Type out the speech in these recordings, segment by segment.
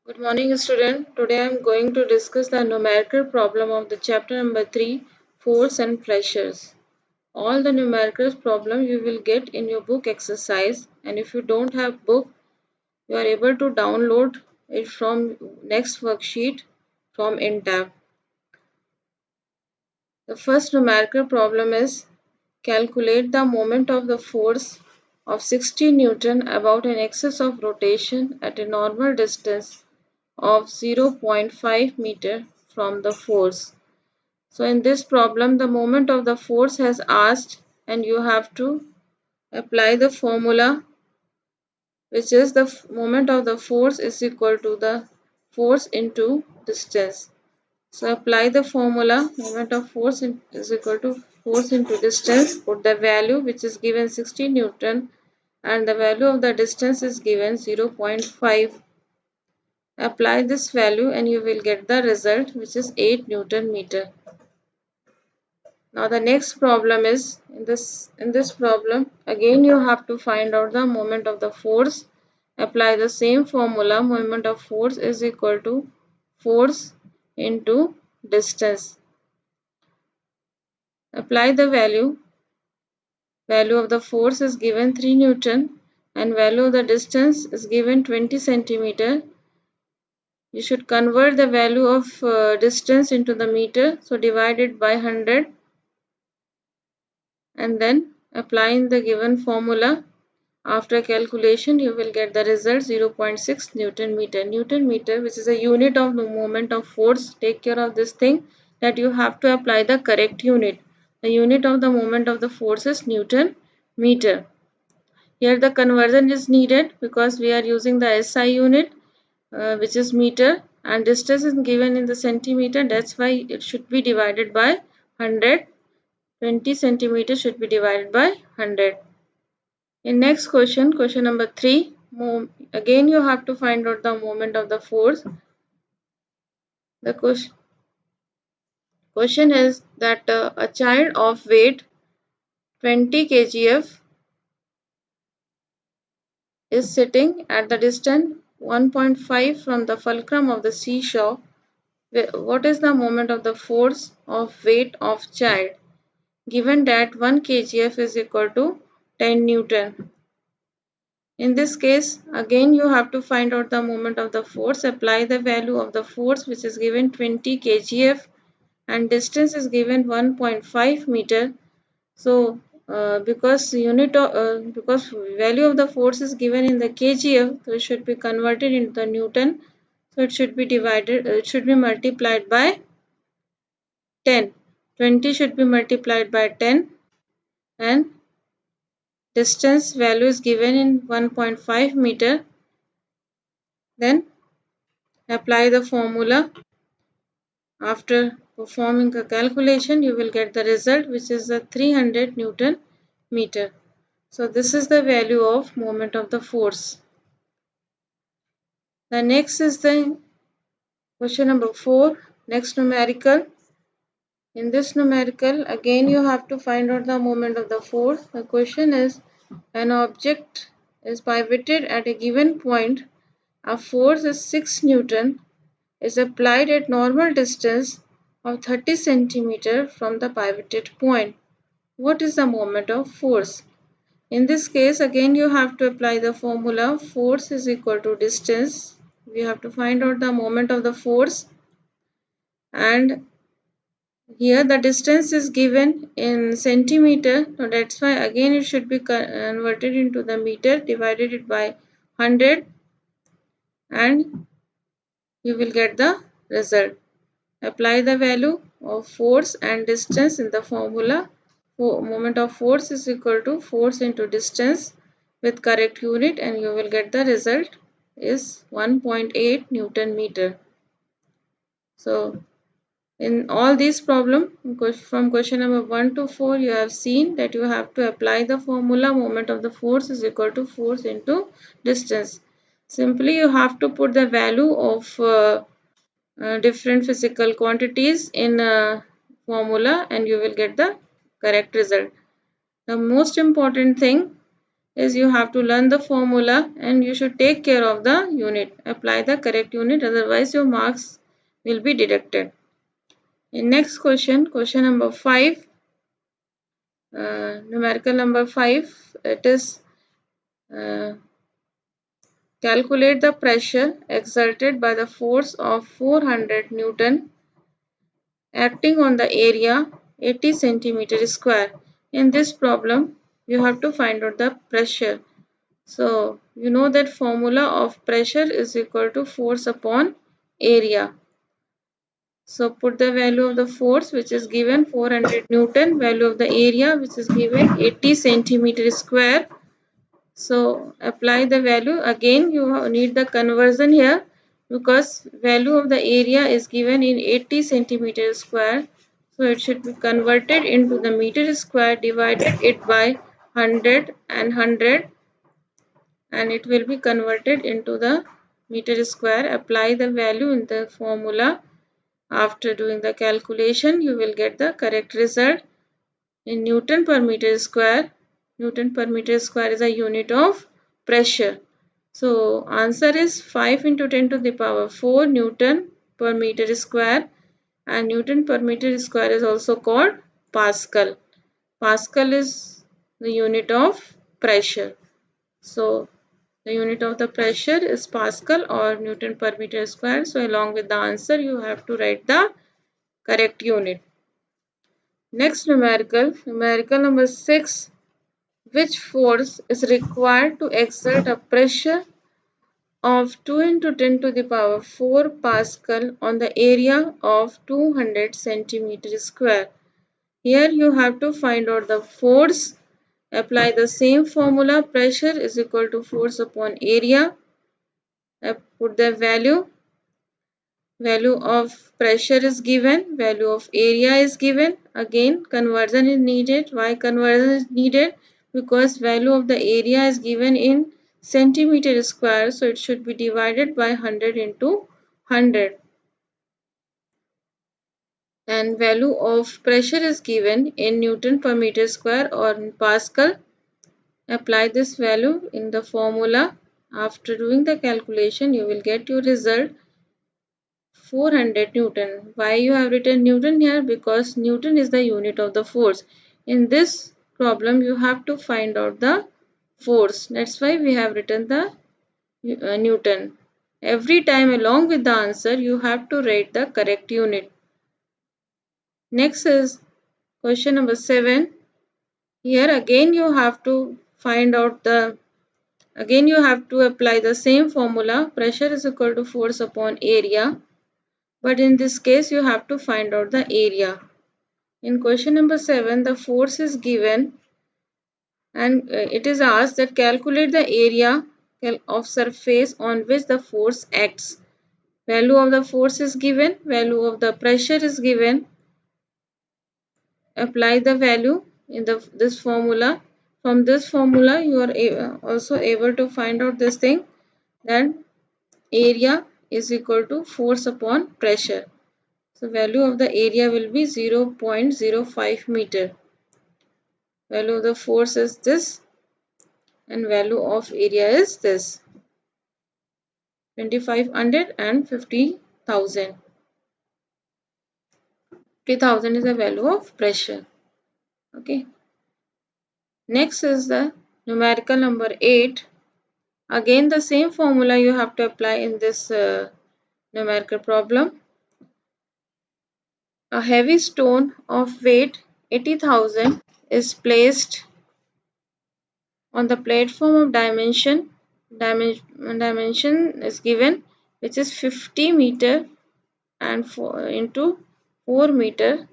Good morning, student. Today I am going to discuss the numerical problem of the chapter number 3, Force and Pressures. All the numerical problem you will get in your book exercise, and if you don't have book, you are able to download it from next worksheet from InTab. The first numerical problem is calculate the moment of the force of 60 Newton about an axis of rotation at a normal distance of 0.5 meter from the force. So in this problem the moment of the force has asked and you have to apply the formula, which is the moment of the force is equal to the force into distance. So apply the formula, moment of force is equal to force into distance. Put the value which is given 60 Newton and the value of the distance is given 0.5. Apply this value and you will get the result, which is 8 Newton meter. Now the next problem is in this problem again you have to find out the moment of the force. Apply the same formula, moment of force is equal to force into distance. Apply the value. Value of the force is given 3 Newton and value of the distance is given 20 centimeter. You should convert the value of distance into the meter. So divide it by 100 and then applying the given formula. After calculation you will get the result 0.6 Newton meter. Newton meter, which is a unit of the moment of force. Take care of this thing that you have to apply the correct unit. The unit of the moment of the force is Newton meter. Here the conversion is needed because we are using the SI unit, which is meter, and distance is given in the centimeter. That's why it should be divided by 100. 20 centimeter should be divided by 100. In next question, question number 3, again you have to find out the moment of the force. The question is that a child of weight 20 kgf is sitting at the distance 1.5 from the fulcrum of the seesaw. What is the moment of the force of weight of child? Given that 1 kgf is equal to 10 Newton. In this case, again you have to find out the moment of the force. Apply the value of the force, which is given 20 kgf and distance is given 1.5 meter. So because value of the force is given in the kgf, so it should be converted into the Newton. So it should be multiplied by 10. 20 should be multiplied by 10 and distance value is given in 1.5 meter. Then apply the formula. After performing a calculation, you will get the result, which is the 300 Newton meter. So this is the value of moment of the force. The next is the question number 4, next numerical. In this numerical, again you have to find out the moment of the force. The question is, an object is pivoted at a given point. A force is 6 Newton is applied at normal distance of 30 centimeter from the pivoted point. What is the moment of force? In this case, again you have to apply the formula, force is equal to distance. We have to find out the moment of the force, and here the distance is given in centimeter. So that's why again it should be converted into the meter, divided it by 100 and you will get the result. Apply the value of force and distance in the formula. Moment of force is equal to force into distance with correct unit and you will get the result is 1.8 Newton meter. So in all these problems from question number 1 to 4, you have seen that you have to apply the formula, moment of the force is equal to force into distance. Simply you have to put the value of different physical quantities in a formula and you will get the correct result. The most important thing is you have to learn the formula and you should take care of the unit. Apply the correct unit, otherwise your marks will be deducted. In next question, question number 5, numerical number 5, it is uh, calculate the pressure exerted by the force of 400 Newton acting on the area 80 centimeter square. In this problem, you have to find out the pressure. So, you know that formula of pressure is equal to force upon area. So, put the value of the force which is given 400 Newton, value of the area which is given 80 centimeter square. So, apply the value. Again, you need the conversion here because value of the area is given in 80 centimeter square. So, it should be converted into the meter square, divided it by 100 and 100, and it will be converted into the meter square. Apply the value in the formula. After doing the calculation, you will get the correct result in Newton per meter square. Newton per meter square is a unit of pressure. So answer is 5 into 10 to the power 4 Newton per meter square, and Newton per meter square is also called Pascal. Pascal is the unit of pressure. So the unit of the pressure is Pascal or Newton per meter square. So along with the answer, you have to write the correct unit. Next numerical, numerical number 6. Which force is required to exert a pressure of 2 into 10 to the power 4 Pascal on the area of 200 centimeter square? Here you have to find out the force. Apply the same formula. Pressure is equal to force upon area. Put the value. Value of pressure is given. Value of area is given. Again, conversion is needed. Why conversion is needed? Because value of the area is given in centimeter square. So, it should be divided by 100 into 100. And value of pressure is given in Newton per meter square or in Pascal. Apply this value in the formula. After doing the calculation, you will get your result 400 Newton. Why you have written Newton here? Because Newton is the unit of the force. In this problem, you have to find out the force. That's why we have written the Newton. Every time along with the answer, you have to write the correct unit. Next is question number 7. Here again you have to find out the, again you have to apply the same formula. Pressure is equal to force upon area. But in this case you have to find out the area. In question number 7, the force is given and it is asked that calculate the area of surface on which the force acts. Value of the force is given, value of the pressure is given. Apply the value in this formula. From this formula you are also able to find out this thing, that area is equal to force upon pressure. So value of the area will be 0.05 meter. Value of the force is this and value of area is this, 2500 and 50,000. 50,000 is the value of pressure. Okay. Next is the numerical number 8. Again the same formula you have to apply in this numerical problem. A heavy stone of weight 80,000 is placed on the platform of dimension is given, which is 50 meter and into 4 meter.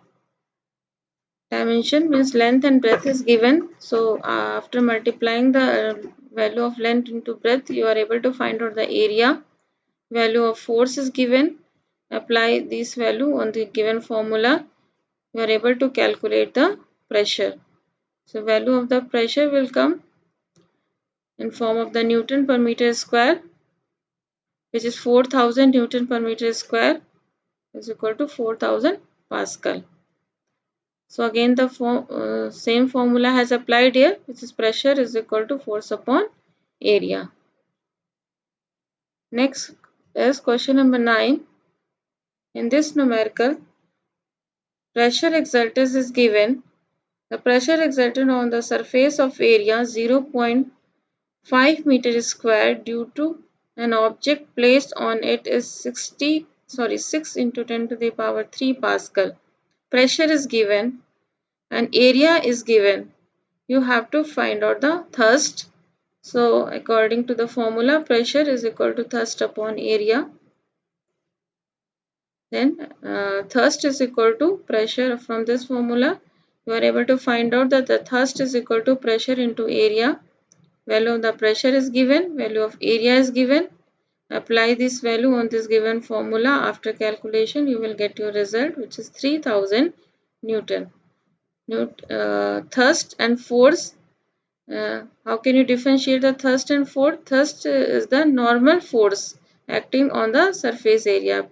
Dimension means length and breadth is given. So after multiplying the value of length into breadth, you are able to find out the area. Value of force is given. Apply this value on the given formula. You are able to calculate the pressure. So value of the pressure will come in form of the Newton per meter square, which is 4000 Newton per meter square is equal to 4000 Pascal. So again the same formula has applied here, which is pressure is equal to force upon area. Next is question number 9. In this numerical, pressure exerted is given. The pressure exerted on the surface of area 0.5 meter square due to an object placed on it is 6 into 10 to the power 3 Pascal. Pressure is given and area is given. You have to find out the thrust. So according to the formula, pressure is equal to thrust upon area. Then thrust is equal to pressure. From this formula, you are able to find out that the thrust is equal to pressure into area. Value of the pressure is given, value of area is given. Apply this value on this given formula. After calculation, you will get your result, which is 3000 Newton. Thrust and force. How can you differentiate the thrust and force? Thrust is the normal force acting on the surface area,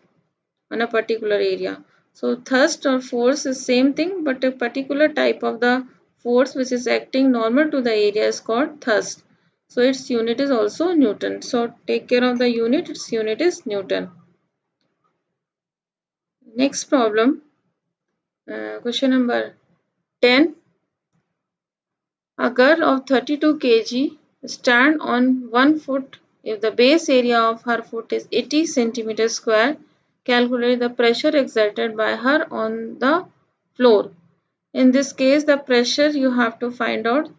on a particular area. So thrust or force is same thing, but a particular type of the force which is acting normal to the area is called thrust. So its unit is also Newton. So take care of the unit, its unit is Newton. Next problem, question number 10. A girl of 32 kg stand on one foot if the base area of her foot is 80 centimeters square. Calculate the pressure exerted by her on the floor. In this case, the pressure you have to find out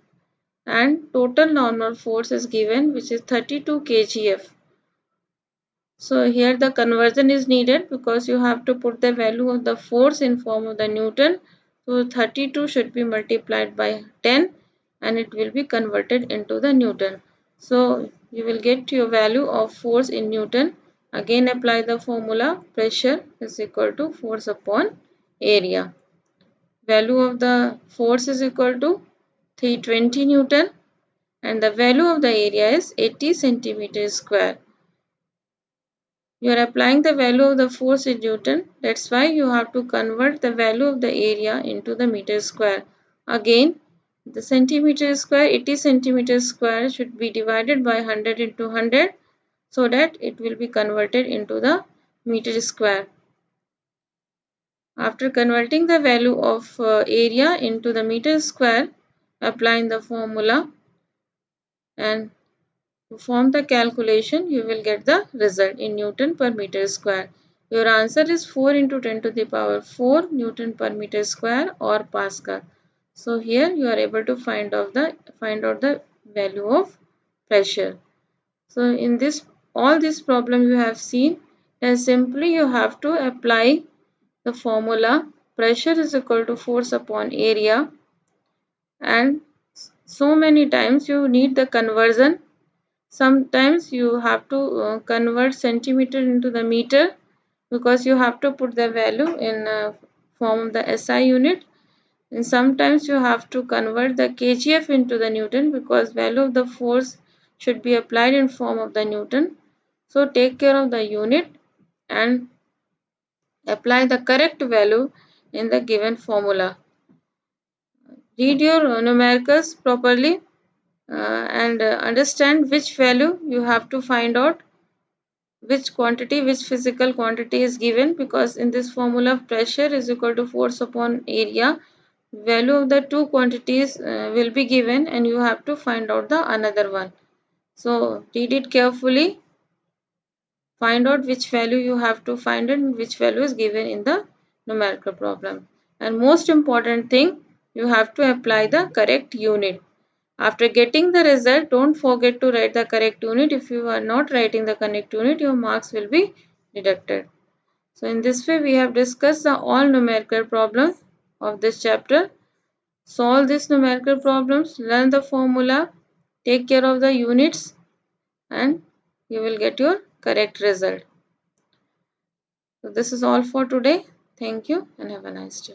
and total normal force is given, which is 32 kgf. So here the conversion is needed because you have to put the value of the force in form of the Newton. So 32 should be multiplied by 10 and it will be converted into the Newton. So you will get your value of force in Newton. Again apply the formula, pressure is equal to force upon area. Value of the force is equal to 320 Newton and the value of the area is 80 centimeters square. You are applying the value of the force in Newton. That's why you have to convert the value of the area into the meter square. Again, the centimeter square, 80 centimeters square should be divided by 100 into 100 so that it will be converted into the meter square. After converting the value of area into the meter square, applying the formula and perform the calculation, you will get the result in Newton per meter square. Your answer is 4 into 10 to the power 4 Newton per meter square or Pascal. So here you are able to find out the value of pressure. So in this all this problem you have seen that simply you have to apply the formula pressure is equal to force upon area, and so many times you need the conversion. Sometimes you have to convert centimeter into the meter because you have to put the value in form of the SI unit, and sometimes you have to convert the kgf into the Newton because value of the force should be applied in form of the Newton. So take care of the unit and apply the correct value in the given formula. Read your numericals properly and understand which value you have to find out, which quantity, which physical quantity is given, because in this formula pressure is equal to force upon area. Value of the two quantities will be given and you have to find out the another one. So read it carefully, find out which value you have to find and which value is given in the numerical problem. And most important thing, you have to apply the correct unit. After getting the result, don't forget to write the correct unit. If you are not writing the correct unit, your marks will be deducted. So in this way, we have discussed the all numerical problems of this chapter. Solve these numerical problems, learn the formula, take care of the units, and you will get your correct result. So this is all for today. Thank you and have a nice day.